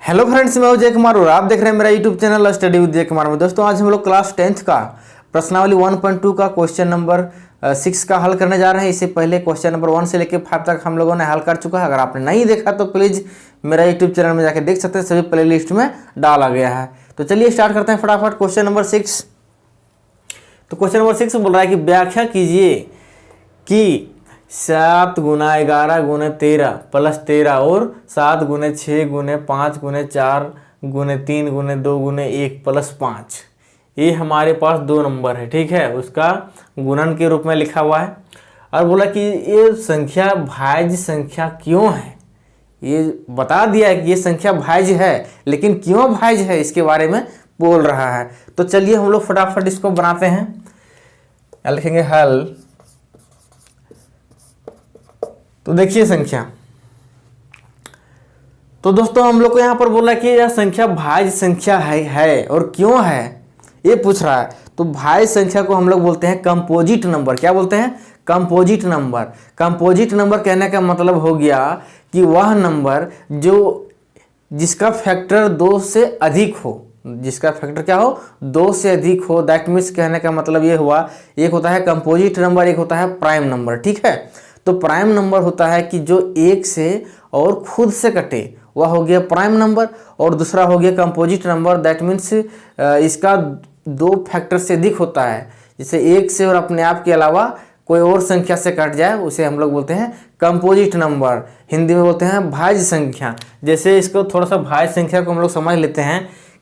Hello friends, मैं अजय कुमार और आप देख रहे हैं मेरा YouTube channel study with Ajay Kumar में। दोस्तों आज हम लोग क्लास 10th का प्रश्नावली 1.2 का क्वेश्चन नंबर 6 का हल करने जा रहे हैं। इससे पहले क्वेश्चन नंबर 1 से लेकर 5 तक हम लोगों ने हल कर चुका है। अगर आपने नहीं देखा तो प्लीज़ मेरा यूट्यूब चैनल में जाकर देख सकते हैं, सभी प्ले लिस्ट में डाला गया है। तो चलिए स्टार्ट करते हैं फटाफट क्वेश्चन नंबर 6। तो क्वेश्चन नंबर 6 बोल रहा है कि व्याख्या कीजिए कि 7 गुना 11 गुने 13 प्लस 13 और 7 गुने 6 गुने 5 गुने 4 गुने 3 गुने 2 गुने 1 प्लस 5। ये हमारे पास दो नंबर है, ठीक है। उसका गुणन के रूप में लिखा हुआ है और बोला कि ये संख्या भाज्य संख्या क्यों है। ये बता दिया है कि ये संख्या भाज्य है, लेकिन क्यों भाज्य है इसके बारे में बोल रहा है। तो चलिए हम लोग फटाफट इसको बनाते हैं। लिखेंगे हल। तो देखिए संख्या, तो दोस्तों हम लोग को यहाँ पर बोला कि यह संख्या भाज्य संख्या है और क्यों है ये पूछ रहा है। तो भाज्य संख्या को हम लोग बोलते हैं कंपोजिट नंबर। क्या बोलते हैं? Composite number. कंपोजिट नंबर कहने का मतलब हो गया कि वह नंबर जिसका फैक्टर 2 से अधिक हो। जिसका फैक्टर क्या हो? 2 से अधिक हो। दैट मीन्स कहने का मतलब ये हुआ, एक होता है कंपोजिट नंबर, एक होता है प्राइम नंबर, ठीक है। तो प्राइम नंबर होता है कि जो एक से और खुद से कटे, वह हो गया प्राइम नंबर। और दूसरा हो गया कंपोजिट नंबर। दैट मीन्स इसका 2 फैक्टर से अधिक होता है, जैसे एक से और अपने आप के अलावा कोई और संख्या से कट जाए, उसे हम लोग बोलते हैं कंपोजिट नंबर। हिंदी में बोलते हैं भाज्य संख्या। जैसे इसको थोड़ा सा भाज्य संख्या को हम लोग समझ लेते हैं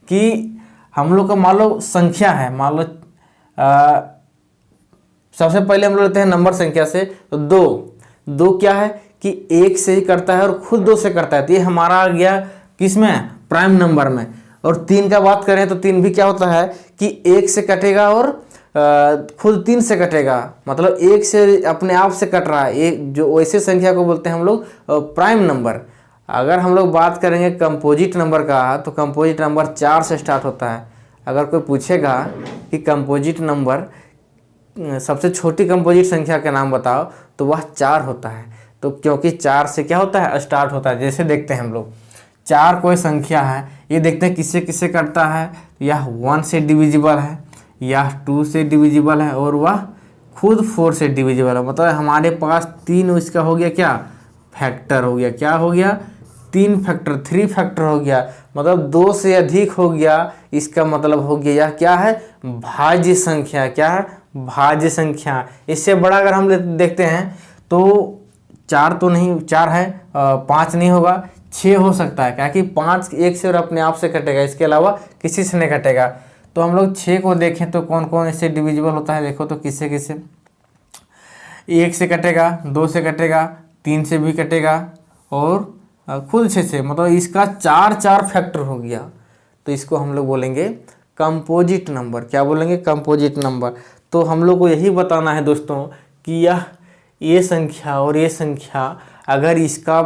कि हम लोग का मान लो संख्या है, मान लो सबसे पहले हम लोग लेते हैं नंबर संख्या से। तो 2 क्या है कि 1 से ही करता है और खुद 2 से करता है। तो ये हमारा आ गया किस में? प्राइम नंबर में। और 3 का बात करें तो 3 भी क्या होता है कि 1 से कटेगा और खुद 3 से कटेगा, मतलब 1 से अपने आप से कट रहा है। एक जो वैसे संख्या को बोलते हैं हम लोग प्राइम नंबर। अगर हम लोग बात करेंगे कंपोजिट नंबर का, तो कंपोजिट नंबर 4 से स्टार्ट होता है। अगर कोई पूछेगा कि कंपोजिट नंबर सबसे छोटी कंपोजिट संख्या का नाम बताओ, तो वह 4 होता है। तो क्योंकि 4 से क्या होता है? स्टार्ट होता है। जैसे देखते हैं हम लोग 4 कोई संख्या है, ये देखते हैं किससे किससे करता है। यह 1 से डिविजिबल है, यह 2 से डिविजिबल है और वह खुद 4 से डिविजिबल है। मतलब हमारे पास 3 इसका हो गया क्या? फैक्टर हो गया। क्या हो गया? 3 फैक्टर, 3 फैक्टर हो गया। मतलब 2 से अधिक हो गया। इसका मतलब हो गया यह क्या है? भाज्य संख्या। क्या है? भाज्य संख्या। इससे बड़ा अगर हम देखते हैं तो 4 तो नहीं, 4 है, 5 नहीं होगा, 6 हो सकता है। क्या कि 5 1 से और अपने आप से कटेगा, इसके अलावा किसी से नहीं कटेगा। तो हम लोग 6 को देखें तो कौन कौन इससे डिविजिबल होता है। देखो तो किससे किससे? 1 से कटेगा, 2 से कटेगा, 3 से भी कटेगा और खुद 6 से। मतलब इसका 4 फैक्टर हो गया। तो इसको हम लोग बोलेंगे कंपोजिट नंबर। क्या बोलेंगे? Composite number. तो हम लोग को यही बताना है दोस्तों कि ये संख्या और ये संख्या अगर इसका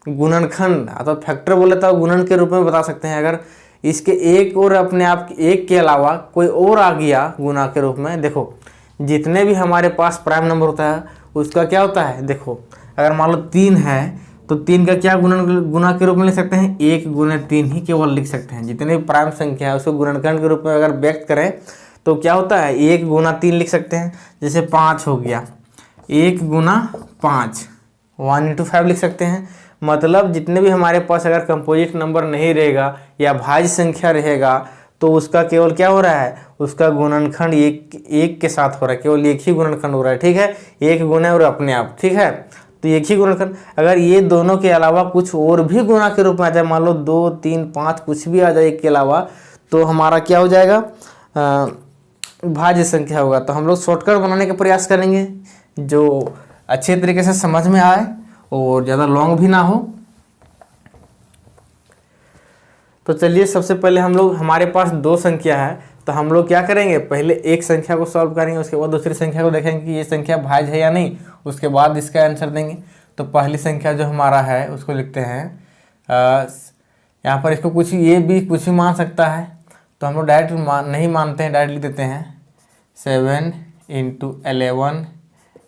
गुणनखंड अथवा फैक्टर बोले तो गुणन के रूप में बता सकते हैं। अगर इसके एक और अपने आप एक के अलावा कोई और आ गया गुना के रूप में, देखो जितने भी हमारे पास प्राइम नंबर होता है उसका क्या होता है। देखो अगर मान लो 3 है तो 3 का क्या गुना के रूप में लिख सकते हैं? 1 गुने 3 ही केवल लिख सकते हैं। जितने भी प्राइम संख्या है उसको गुणनखंड के रूप में अगर व्यक्त करें तो क्या होता है? 1 गुना 3 लिख सकते हैं। जैसे 5 हो गया, 1 गुना 5, 1 into 5 लिख सकते हैं। मतलब जितने भी हमारे पास अगर कंपोजिट नंबर नहीं रहेगा या भाज्य संख्या रहेगा तो उसका केवल क्या हो रहा है? उसका गुणनखंड एक के साथ हो रहा है। केवल एक ही गुणनखंड हो रहा है, ठीक है। 1 गुना और अपने आप, ठीक है। तो एक ही गुणनखंड। अगर ये दोनों के अलावा कुछ और भी गुना के रूप में आ जाए, मान लो 2 3 5 कुछ भी आ जाए एक के अलावा, तो हमारा क्या हो जाएगा? भाज्य संख्या होगा। तो हम लोग शॉर्टकट बनाने का प्रयास करेंगे जो अच्छे तरीके से समझ में आए और ज़्यादा लॉन्ग भी ना हो। तो चलिए सबसे पहले हम लोग, हमारे पास 2 संख्या है तो हम लोग क्या करेंगे? पहले एक संख्या को सॉल्व करेंगे, उसके बाद दूसरी संख्या को देखेंगे कि ये संख्या भाज्य है या नहीं, उसके बाद इसका आंसर देंगे। तो पहली संख्या जो हमारा है उसको लिखते हैं, यहाँ पर इसको कुछ ये भी कुछ भी मान सकता है। तो हम लोग डायरेक्ट नहीं मानते हैं, डायरेक्ट लिख देते हैं 7 × 11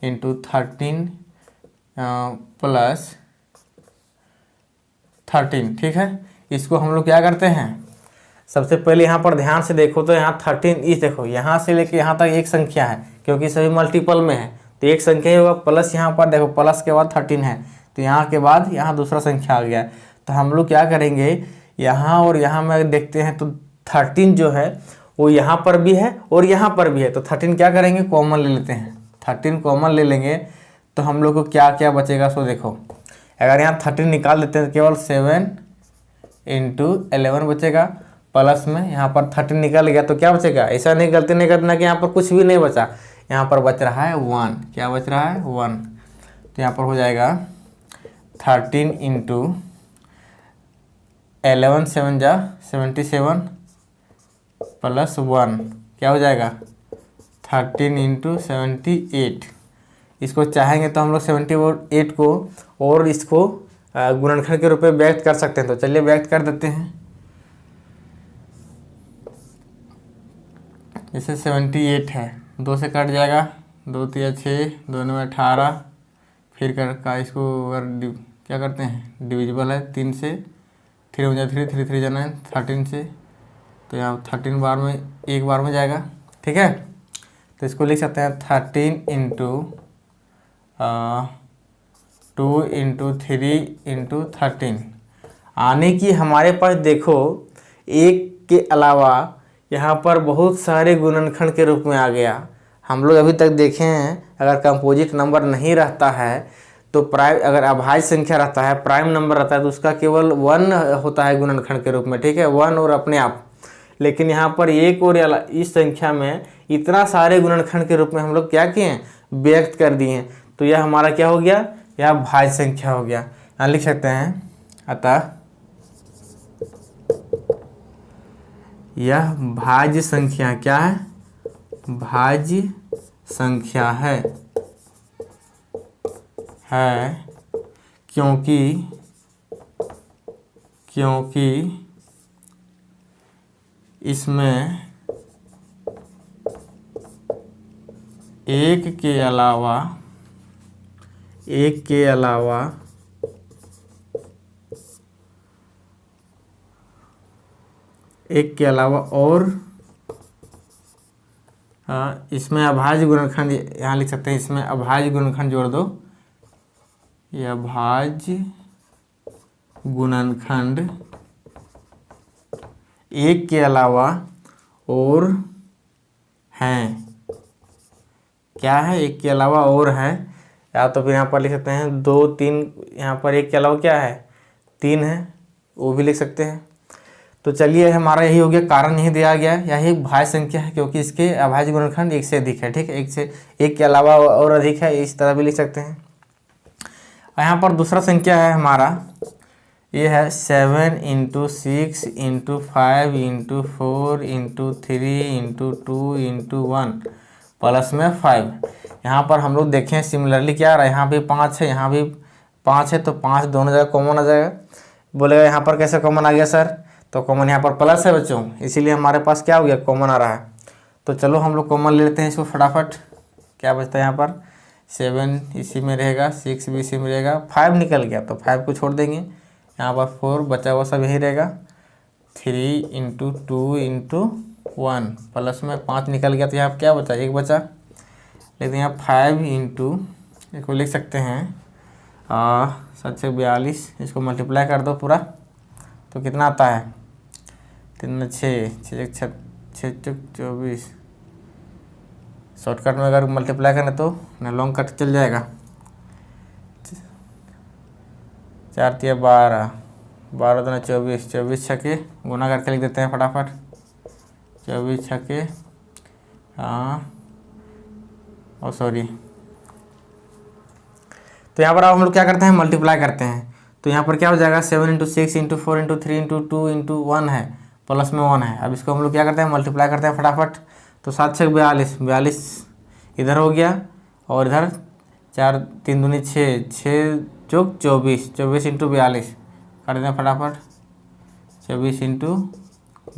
× 13 + 13, ठीक है। इसको हम लोग क्या करते हैं, सबसे पहले यहाँ पर ध्यान से देखो तो यहाँ 13 इस देखो यहाँ से लेके यहाँ तक एक संख्या है क्योंकि सभी मल्टीपल में है तो एक संख्या ही होगा, प्लस यहाँ पर देखो प्लस के बाद 13 है तो यहाँ के बाद यहाँ दूसरा संख्या आ गया। तो हम लोग क्या करेंगे, यहाँ और यहाँ में देखते हैं तो 13 जो है वो यहाँ पर भी है और यहाँ पर भी है तो 13 क्या करेंगे, कॉमन ले लेते हैं। 13 कॉमन ले लेंगे तो हम लोग को क्या क्या बचेगा, सो देखो अगर यहाँ 13 निकाल देते हैं तो केवल 7 × 11 बचेगा, प्लस में यहाँ पर 13 निकल गया तो क्या बचेगा, ऐसा नहीं गलती नहीं करना कि यहाँ पर कुछ भी नहीं बचा, यहाँ पर बच रहा है 1, क्या बच रहा है 1, तो यहाँ पर हो जाएगा 13 × 11 7 जा 77 प्लस 1 क्या हो जाएगा 13 × 78। इसको चाहेंगे तो हम लोग 78 को और इसको गुणनखंड के रूप में व्यक्त कर सकते हैं, तो चलिए व्यक्त कर देते हैं। जैसे 78 है, 2 से कट जाएगा, 2 3 6, 2 9 18, फिर कर का इसको अगर क्या करते हैं डिविजिबल है 3 से, 3 हो जाए 3 3 3 जाना है 13 से, तो यहाँ 13 बार में एक बार में जाएगा, ठीक है। तो इसको लिख सकते हैं 13 × 2 × 3 × 13। आने की हमारे पास देखो एक के अलावा यहाँ पर बहुत सारे गुणनखंड के रूप में आ गया। हम लोग अभी तक देखे हैं अगर कंपोजिट नंबर नहीं रहता है तो प्राइम, अगर अभाज्य संख्या रहता है, प्राइम नंबर रहता है तो उसका केवल 1 होता है गुणनखंड के रूप में, ठीक है, 1 और अपने आप। लेकिन यहाँ पर एक और इस संख्या में इतना सारे गुणनखंड के रूप में हम लोग क्या किए हैं, व्यक्त कर दिए हैं, तो यह हमारा क्या हो गया, यह भाज्य संख्या हो गया। यहाँ लिख सकते हैं अतः यह भाज्य संख्या क्या है, भाज्य संख्या है क्योंकि इसमें एक के अलावा और इसमें अभाज्य गुणनखंड, यहाँ लिख सकते हैं इसमें अभाज्य गुणनखंड जोड़ दो, यह अभाज्य गुणनखंड एक के अलावा और हैं, क्या है, एक के अलावा और है, या तो फिर यहाँ पर लिख सकते हैं 2 3, यहाँ पर एक के अलावा क्या है 3 है, वो भी लिख सकते हैं। तो चलिए हमारा यही हो गया, कारण नहीं दिया गया, यही भाज्य संख्या है क्योंकि इसके अभाज्य गुणनखंड एक से अधिक है, ठीक है, एक के अलावा और अधिक है, इस तरह भी लिख सकते हैं। यहाँ पर दूसरा संख्या है हमारा, ये है 7 × 6 × 5 × 4 × 3 × 2 × 1 प्लस में 5। यहाँ पर हम लोग देखें सिमिलरली क्या आ रहा है, यहाँ भी 5 है, यहाँ भी 5 है, तो 5 दोनों जगह कॉमन आ जाएगा। बोलेगा यहाँ पर कैसे कॉमन आ गया सर, तो कॉमन यहाँ पर प्लस है बच्चों, इसीलिए हमारे पास क्या हो गया, कॉमन आ रहा है। तो चलो हम लोग कॉमन ले लेते हैं इसको फटाफट। क्या बचता है यहाँ पर, 7 इसी में रहेगा, 6 भी इसी में रहेगा, 5 निकल गया तो 5 को छोड़ देंगे, यहाँ पर 4 बचा हुआ सब यही रहेगा, 3 × 2 × 1 प्लस में 5 निकल गया तो यहाँ क्या बचा, 1 बचा। लेकिन यहाँ 5 × इसको लिख सकते हैं 7 से 42, इसको मल्टीप्लाई कर दो पूरा तो कितना आता है, 3 6 6 6 24। शॉर्टकट में अगर मल्टीप्लाई करें तो ना लॉन्ग कट चल जाएगा, 4 3 12, 12 दूना 24, 24 छक्के गुना करके लिख देते हैं फटाफट, 24 छक्के और सॉरी। तो यहाँ पर अब हम लोग क्या करते हैं, मल्टीप्लाई करते हैं, तो यहाँ पर क्या हो जाएगा 7 × 6 × 4 × 3 × 2 × 1 है, प्लस में 1 है। अब इसको हम लोग क्या करते हैं, मल्टीप्लाई करते हैं फटाफट, तो 7 6 42, 42 इधर हो गया और इधर 4 3 दूनी 6, 6 चौक 24, 24 × 42 कर देते हैं फटाफट, 24 ×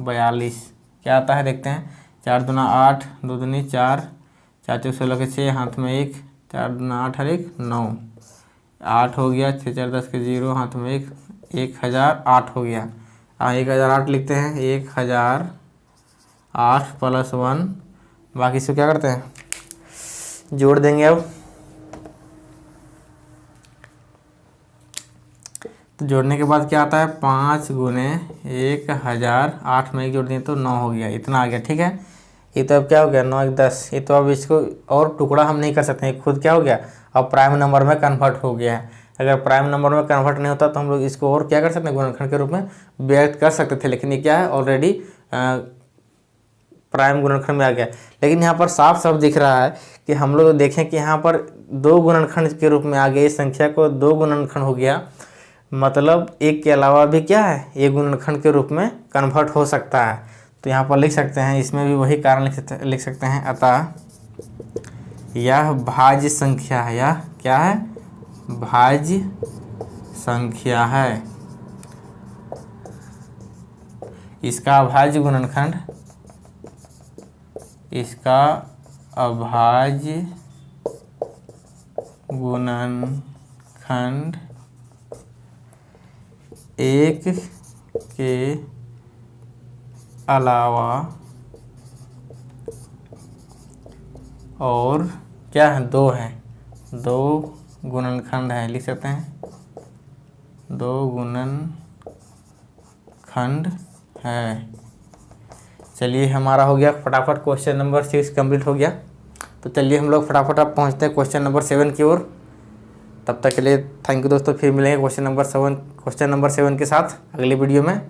42 क्या आता है देखते हैं, 4 दूना 8, 2 दूनी 4, 4 चौक 16 के 6, हाथ में 1, 4 दूना 8 और 1 9, 8 हो गया, 6 4 10 के 0, हाथ में 1, 1008 हो गया। 1008 लिखते हैं, 1008 + 1, बाकी इसको क्या करते हैं, जोड़ देंगे। अब तो जोड़ने के बाद क्या आता है, 5 × 1000, 8 में 1 जोड़ दिए तो 9 हो गया, इतना आ गया। ठीक है, ये तो अब क्या हो गया, 9 × 10। ये तो अब इसको और टुकड़ा हम नहीं कर सकते हैं, खुद क्या हो गया, अब प्राइम नंबर में कन्वर्ट हो गया है। अगर प्राइम नंबर में कन्वर्ट नहीं होता तो हम लोग इसको और क्या कर सकते हैं, गुणनखंड के रूप में व्यक्त कर सकते थे, लेकिन ये क्या है, ऑलरेडी प्राइम गुणनखंड में आ गया। लेकिन यहाँ पर साफ साफ दिख रहा है कि हम लोग देखें कि यहाँ पर 2 गुणनखंड के रूप में आ गया, इस संख्या को 2 गुणनखंड हो गया, मतलब एक के अलावा भी क्या है, ये गुणनखंड के रूप में कन्वर्ट हो सकता है। तो यहाँ पर लिख सकते हैं, इसमें भी वही कारण लिख सकते हैं, अतः यह भाज्य संख्या है, यह क्या है, भाज्य संख्या है। इसका अभाज्य गुणनखंड, इसका अभाज्य गुणनखंड 1 के अलावा और क्या है, 2 है, 2 गुणनखंड है, लिख सकते हैं 2 गुणनखंड है। चलिए हमारा हो गया फटाफट, क्वेश्चन नंबर 6 कंप्लीट हो गया। तो चलिए हम लोग फटाफट अब पहुंचते हैं क्वेश्चन नंबर 7 की ओर। तब तक के लिए थैंक यू दोस्तों, फिर मिलेंगे क्वेश्चन नंबर 7 के साथ अगली वीडियो में।